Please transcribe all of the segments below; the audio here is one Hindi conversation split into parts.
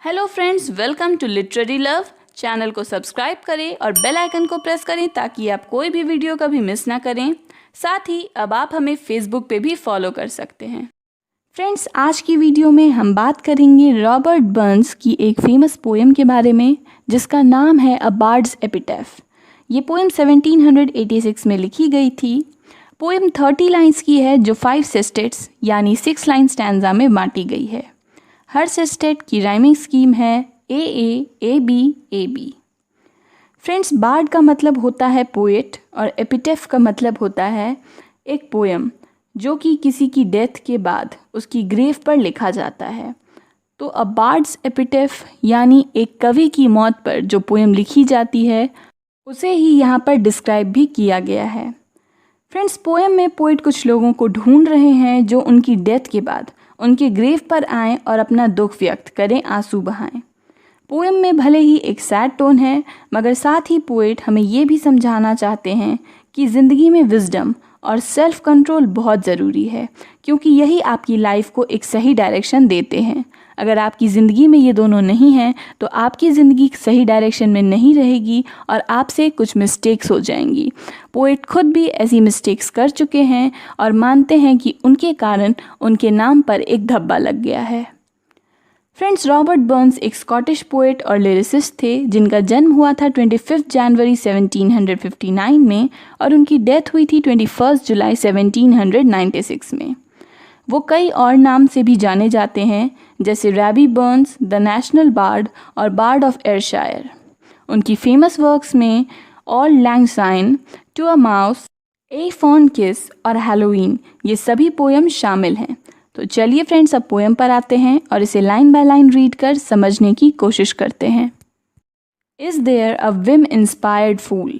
Hello friends, welcome to literary love. Channel को सब्सक्राइब करें और बेल आइकन को प्रेस करें ताकि आप कोई भी वीडियो कभी मिस ना करें। साथ ही अब आप हमें फेसबुक पे भी फॉलो कर सकते हैं। फ्रेंड्स, आज की वीडियो में हम बात करेंगे रॉबर्ट बर्न्स की एक फेमस पोएम के बारे में जिसका नाम है अ बार्ड्स एपिटैफ। ये पोएम 1786 में लिखी गई थी। पोएम 30 लाइन्स की है जो 5 सेस्टेट्स यानी 6 लाइन स्टैंजा में बांटी गई है। हर सेस्टेट की राइमिंग स्कीम है ए बी। फ्रेंड्स, बार्ड का मतलब होता है पोएट और एपिटैफ का मतलब होता है एक पोएम जो कि किसी की डेथ के बाद उसकी ग्रेव पर लिखा जाता है। तो अ बार्ड्स एपिटैफ यानी एक कवि की मौत पर जो पोएम लिखी जाती है उसे ही यहाँ पर डिस्क्राइब भी किया गया है। फ्रेंड्स, पोएम में पोएट कुछ लोगों को ढूंढ रहे हैं जो उनकी डेथ के बाद उनके ग्रेव पर आएं और अपना दुख व्यक्त करें, आंसू बहाएं। पोएम में भले ही एक सैड टोन है मगर साथ ही पोएट हमें ये भी समझाना चाहते हैं कि ज़िंदगी में विजडम और सेल्फ कंट्रोल बहुत ज़रूरी है, क्योंकि यही आपकी लाइफ को एक सही डायरेक्शन देते हैं। अगर आपकी ज़िंदगी में ये दोनों नहीं हैं तो आपकी ज़िंदगी सही डायरेक्शन में नहीं रहेगी और आपसे कुछ मिस्टेक्स हो जाएंगी। पोएट खुद भी ऐसी मिस्टेक्स कर चुके हैं और मानते हैं कि उनके कारण उनके नाम पर एक धब्बा लग गया है। फ्रेंड्स, रॉबर्ट बर्न्स एक स्कॉटिश पोएट और लिरिसिस्ट थे जिनका जन्म हुआ था 25 जनवरी 1759 में और उनकी डेथ हुई थी 21 जुलाई 1796 में। वो कई और नाम से भी जाने जाते हैं जैसे Rabbie Burns, the national bard और बार्ड ऑफ एयरशायर। उनकी फेमस वर्क्स में auld lang syne, to a mouse, a fond kiss और हैलोवीन ये सभी पोएम शामिल हैं। तो चलिए फ्रेंड्स, अब पोएम पर आते हैं और इसे लाइन बाय लाइन रीड कर समझने की कोशिश करते हैं। Is there a whim inspired fool,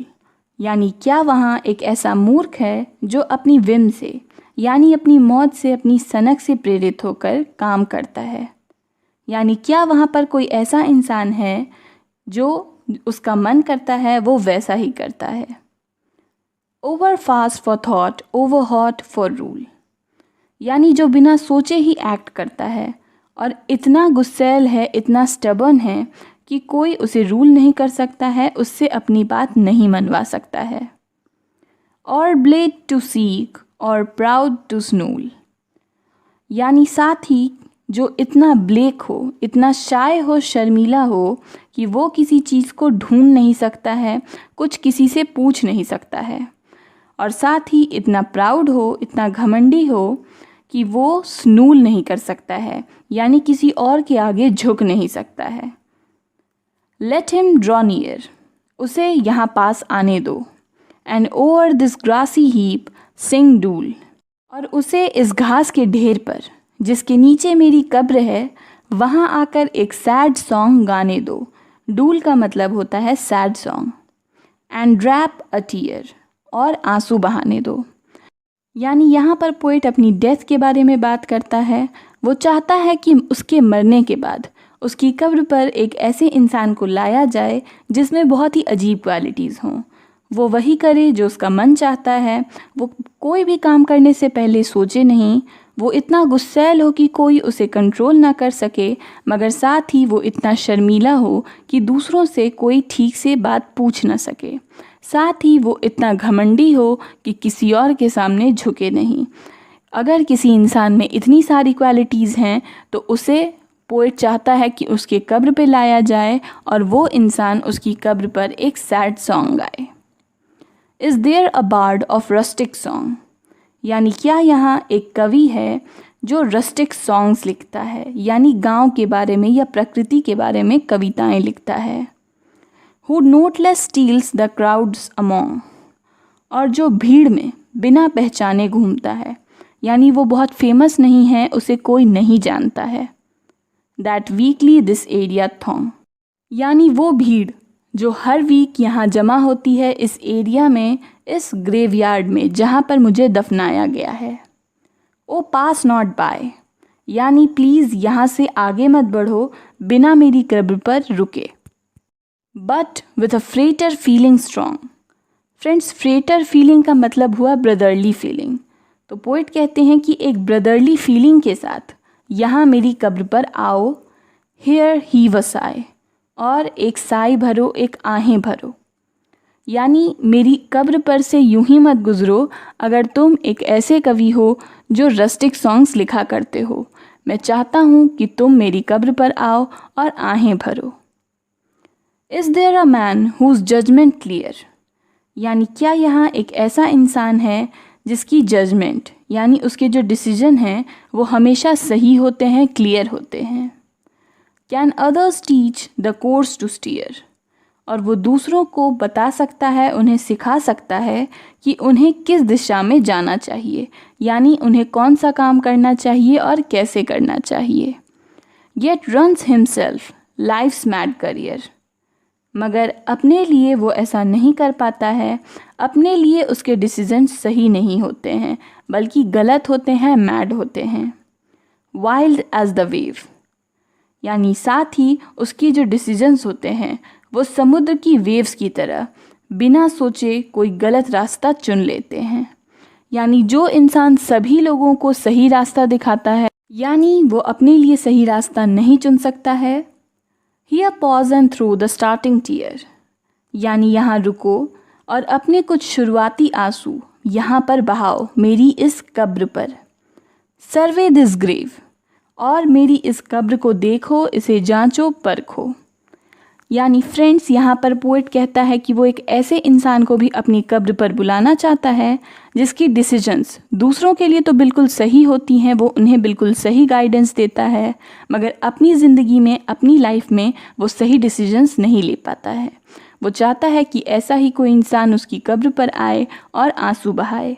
यानी क्या वहाँ एक ऐसा मूर्ख है जो अपनी विम से यानी अपनी मौत से, अपनी सनक से प्रेरित होकर काम करता है। यानी क्या वहाँ पर कोई ऐसा इंसान है जो उसका मन करता है वो वैसा ही करता है। Over fast for thought, over hot for rule, यानी जो बिना सोचे ही एक्ट करता है और इतना गुस्सैल है, इतना स्टबर्न है कि कोई उसे रूल नहीं कर सकता है, उससे अपनी बात नहीं मनवा सकता है। और ब्लेड टू सीक और प्राउड टू स्नूल, यानी साथ ही जो इतना ब्लेक हो, इतना शाय हो, शर्मीला हो कि वो किसी चीज़ को ढूंढ नहीं सकता है, कुछ किसी से पूछ नहीं सकता है, और साथ ही इतना प्राउड हो, इतना घमंडी हो कि वो स्नूल नहीं कर सकता है, यानी किसी और के आगे झुक नहीं सकता है। लेट हिम ड्रॉ नियर, उसे यहाँ पास आने दो। And over this grassy heap sing dool, और उसे इस घास के ढेर पर जिसके नीचे मेरी कब्र है वहाँ आकर एक सैड सॉन्ग गाने दो। डूल का मतलब होता है sad song. And drap a tear, और आंसू बहाने दो। यानी यहाँ पर पोएट अपनी डेथ के बारे में बात करता है। वो चाहता है कि उसके मरने के बाद उसकी कब्र पर एक ऐसे इंसान को लाया जाए जिसमें बहुत ही अजीब क्वालिटीज़ हों। वो वही करे जो उसका मन चाहता है। वो कोई भी काम करने से पहले सोचे नहीं। वो इतना गुस्सैल हो कि कोई उसे कंट्रोल ना कर सके, मगर साथ ही वो इतना शर्मीला हो कि दूसरों से कोई ठीक से बात पूछ ना सके। साथ ही वो इतना घमंडी हो कि किसी और के सामने झुके नहीं। अगर किसी इंसान में इतनी सारी क्वालिटीज़ हैं तो उसे पोएट चाहता है कि उसके कब्र पे लाया जाए और वो इंसान उसकी कब्र पर एक सैड सॉन्ग गाए। Is there a bard of rustic song, यानी क्या यहाँ एक कवि है जो रस्टिक सॉन्ग्स लिखता है, यानी गांव के बारे में या प्रकृति के बारे में कविताएं लिखता है। Who noteless steals the crowds among, और जो भीड़ में बिना पहचाने घूमता है, यानी वो बहुत फेमस नहीं है, उसे कोई नहीं जानता है। That weekly this area throng, यानी वो भीड़ जो हर वीक यहाँ जमा होती है इस एरिया में, इस ग्रेवयार्ड में जहाँ पर मुझे दफनाया गया है। ओ पास नॉट बाय, यानी प्लीज़ यहाँ से आगे मत बढ़ो, बिना मेरी कब्र पर रुके। But with a freighter feeling strong, friends freighter feeling का मतलब हुआ ब्रदरली फीलिंग। तो पोएट कहते हैं कि एक ब्रदरली फीलिंग के साथ यहाँ मेरी कब्र पर आओ। हियर हीव अ साई, और एक साई भरो, एक आहें भरो। यानी मेरी कब्र पर से यूं ही मत गुजरो अगर तुम एक ऐसे कवि हो जो रस्टिक सॉन्ग्स लिखा करते हो। मैं चाहता हूँ कि तुम मेरी कब्र पर आओ और आहें भरो। Is there a man whose judgement clear, यानी क्या यहाँ एक ऐसा इंसान है जिसकी जजमेंट यानी उसके जो डिसीजन हैं वो हमेशा सही होते हैं, क्लियर होते हैं। Can others teach the course to steer, और वो दूसरों को बता सकता है, उन्हें सिखा सकता है कि उन्हें किस दिशा में जाना चाहिए, यानी उन्हें कौन सा काम करना चाहिए और कैसे करना चाहिए। Yet runs himself life's mad career, मगर अपने लिए वो ऐसा नहीं कर पाता है। अपने लिए उसके डिसीजन सही नहीं होते हैं बल्कि गलत होते हैं, मैड होते हैं। वाइल्ड एज द वेव, यानी साथ ही उसकी जो डिसीजंस होते हैं वो समुद्र की वेव्स की तरह बिना सोचे कोई गलत रास्ता चुन लेते हैं। यानी जो इंसान सभी लोगों को सही रास्ता दिखाता है, यानी वो अपने लिए सही रास्ता नहीं चुन सकता है। Here pause and through the starting tear, यानी यहाँ रुको और अपने कुछ शुरुआती आंसू यहाँ पर बहाओ मेरी इस कब्र पर। सर्वे दिस ग्रेव, और मेरी इस कब्र को देखो, इसे जांचो परखो। यानी फ्रेंड्स, यहाँ पर पोएट कहता है कि वो एक ऐसे इंसान को भी अपनी कब्र पर बुलाना चाहता है जिसकी डिसीजंस दूसरों के लिए तो बिल्कुल सही होती हैं, वो उन्हें बिल्कुल सही गाइडेंस देता है, मगर अपनी ज़िंदगी में, अपनी लाइफ में वो सही डिसीजंस नहीं ले पाता है। वो चाहता है कि ऐसा ही कोई इंसान उसकी कब्र पर आए और आंसू बहाए।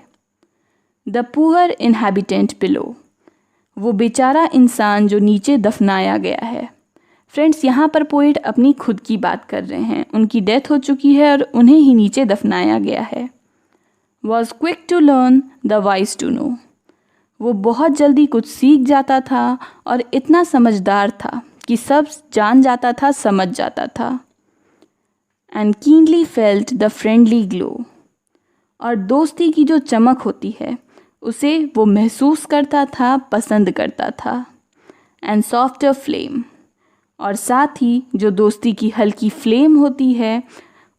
द पुअर इनहैबिटेंट बिलो, वो बेचारा इंसान जो नीचे दफनाया गया है। फ्रेंड्स, यहाँ पर पोएट अपनी खुद की बात कर रहे हैं। उनकी डेथ हो चुकी है और उन्हें ही नीचे दफनाया गया है। Was quick to learn the wise to know, वो बहुत जल्दी कुछ सीख जाता था और इतना समझदार था कि सब जान जाता था, समझ जाता था। And keenly felt the friendly glow, और दोस्ती की जो चमक होती है उसे वो महसूस करता था, पसंद करता था। एंड सॉफ्टर फ्लेम, और साथ ही जो दोस्ती की हल्की फ्लेम होती है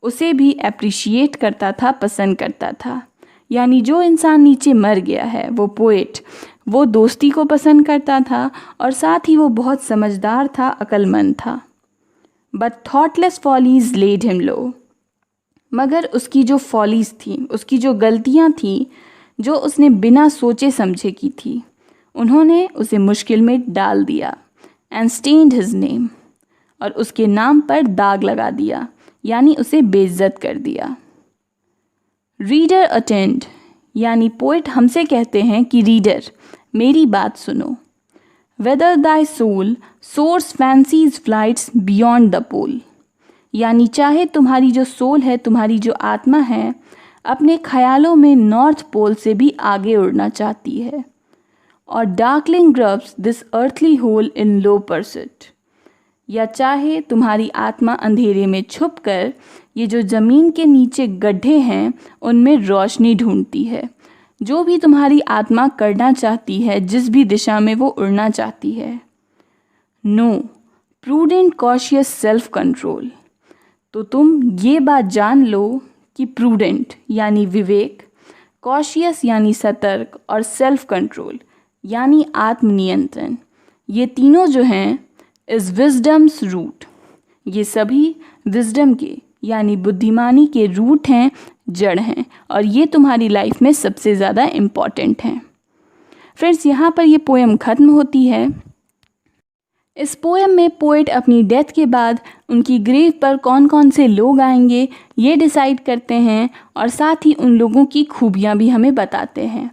उसे भी अप्रिशिएट करता था, पसंद करता था। यानी जो इंसान नीचे मर गया है, वो पोएट, वो दोस्ती को पसंद करता था और साथ ही वो बहुत समझदार था, अक्लमंद था। But thoughtless follies laid him low, मगर उसकी जो फॉलीज थी, उसकी जो गलतियाँ थी, जो उसने बिना सोचे समझे की थी, उन्होंने उसे मुश्किल में डाल दिया। एंड स्टेन्ड हिज नेम, और उसके नाम पर दाग लगा दिया, यानी उसे बेइज्जत कर दिया। रीडर अटेंड, यानी पोएट हमसे कहते हैं कि रीडर, मेरी बात सुनो। Whether thy soul soars fancy's flights beyond the pole, यानी चाहे तुम्हारी जो सोल है, तुम्हारी जो आत्मा है, अपने ख्यालों में नॉर्थ पोल से भी आगे उड़ना चाहती है। और darkling grubs this earthly hole in low pursuit, या चाहे तुम्हारी आत्मा अंधेरे में छुपकर ये जो ज़मीन के नीचे गड्ढे हैं उनमें रोशनी ढूंढती है। जो भी तुम्हारी आत्मा करना चाहती है, जिस भी दिशा में वो उड़ना चाहती है। No prudent cautious self control, तो तुम ये बात जान लो कि प्रूडेंट यानी विवेक, कॉशियस यानी सतर्क, और सेल्फ कंट्रोल यानी आत्मनियंत्रण, ये तीनों जो हैं इज़ विजडम्स रूट, ये सभी विजडम के यानी बुद्धिमानी के रूट हैं, जड़ हैं, और ये तुम्हारी लाइफ में सबसे ज़्यादा इम्पॉर्टेंट हैं। फ्रेंड्स, यहाँ पर ये पोएम ख़त्म होती है। इस पोएम में पोएट अपनी डेथ के बाद उनकी ग्रेव पर कौन कौन से लोग आएंगे ये डिसाइड करते हैं, और साथ ही उन लोगों की खूबियाँ भी हमें बताते हैं।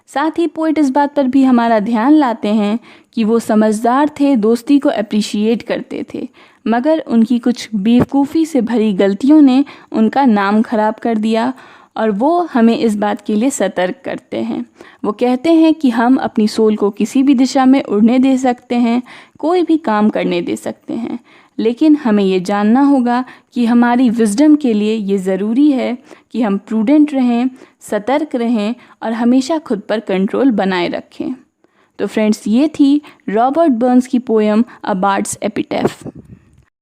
साथ ही पोएट इस बात पर भी हमारा ध्यान लाते हैं कि वो समझदार थे, दोस्ती को अप्रिशिएट करते थे, मगर उनकी कुछ बेवकूफ़ी से भरी गलतियों ने उनका नाम खराब कर दिया, और वो हमें इस बात के लिए सतर्क करते हैं। वो कहते हैं कि हम अपनी सोल को किसी भी दिशा में उड़ने दे सकते हैं, कोई भी काम करने दे सकते हैं, लेकिन हमें ये जानना होगा कि हमारी विजडम के लिए ये ज़रूरी है कि हम प्रूडेंट रहें, सतर्क रहें और हमेशा खुद पर कंट्रोल बनाए रखें। तो फ्रेंड्स, ये थी रॉबर्ट बर्न्स की पोएम अ बार्ड्स एपिटैफ।